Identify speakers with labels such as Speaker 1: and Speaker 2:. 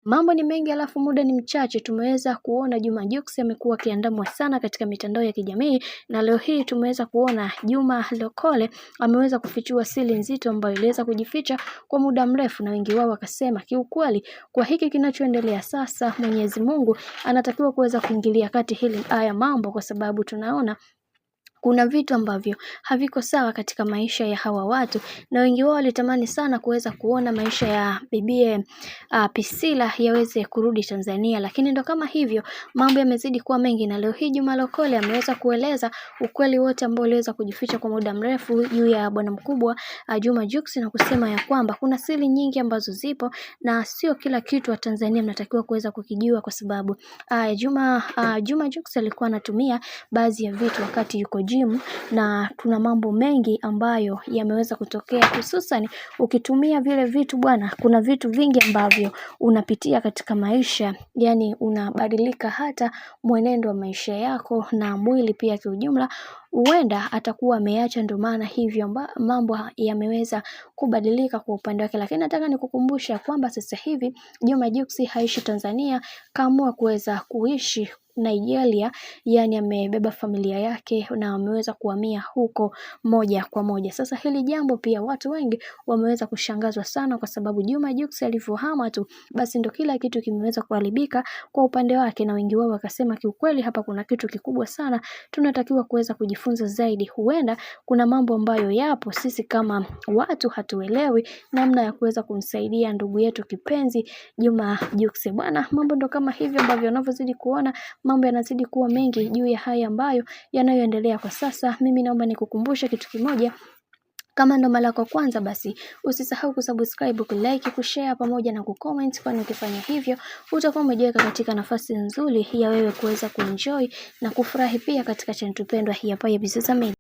Speaker 1: Mambo ni mengi alafu muda ni mchache. Tumeweza kuona Juma Jux amekuwa akiandamwa sana katika mitandao ya kijamii, na leo hii tumeweza kuona Juma Lokole ameweza kufichua siri nzito ambayo iliweza kujificha kwa muda mrefu, na wengi wao wakasema kiukweli kwa hiki kinachoendelea sasa Mwenyezi Mungu anatakiwa kuweza kuingilia kati haya mambo, kwa sababu tunaona kuna vitu ambavyo haviko sawa katika maisha ya hawa watu, na wengi wao walitamani sana kuweza kuona maisha ya bibie Priscilla yaweze kurudi Tanzania, lakini ndo kama hivyo mambo yamezidi kuwa mengi, na leo hii Juma Lokole ameweza kueleza ukweli wote ambao uliweza kujificha kwa muda mrefu juu ya bwana mkubwa Juma Jux, na kusema ya kwamba kuna siri nyingi ambazo zipo na sio kila kitu wa Tanzania mnatakiwa kuweza kukijua, kwa sababu Juma Jux alikuwa anatumia baadhi ya vitu wakati yuko gym, na kuna mambo mengi ambayo yameweza kutokea, hususan ukitumia vile vitu bwana, kuna vitu vingi ambavyo unapitia katika maisha, yani unabadilika hata mwenendo wa maisha yako na mwili pia kwa ujumla huenda atakuwa ameacha, ndio maana hivyo mambo yameweza kubadilika kwa upande wake. Lakini nataka nikukumbusha kwamba sasa hivi Juma Jux haishi Tanzania, kaamua kuweza kuishi Nigeria, yani amebeba familia yake na ameweza kuhamia huko moja kwa moja. Sasa hili jambo pia watu wengi wameweza kushangazwa sana, kwa sababu Juma Jux alivyohama tu basi ndo kila kitu kimeweza kuharibika kwa upande wake, na wengi wao wakasema kiukweli hapa kuna kitu kikubwa sana tunatakiwa kuweza kujifunza zaidi. Huenda kuna mambo ambayo yapo sisi kama watu hatuelewi namna ya kuweza kumsaidia ndugu yetu kipenzi Juma Jux bwana. Mambo ndo kama hivyo ambavyo unavyozidi kuona mambo yanazidi kuwa mengi juu ya haya ambayo yanayoendelea kwa sasa. Mimi naomba nikukumbusha kitu kimoja, kama ndo mara yako kwanza basi usisahau kusubscribe, kulike, kushare pamoja na kucomment, kwani ukifanya hivyo utakuwa umejiweka katika nafasi nzuri ya wewe kuweza kuenjoy na kufurahi pia katika channel pendwa hii hapa ya Bizoza Media.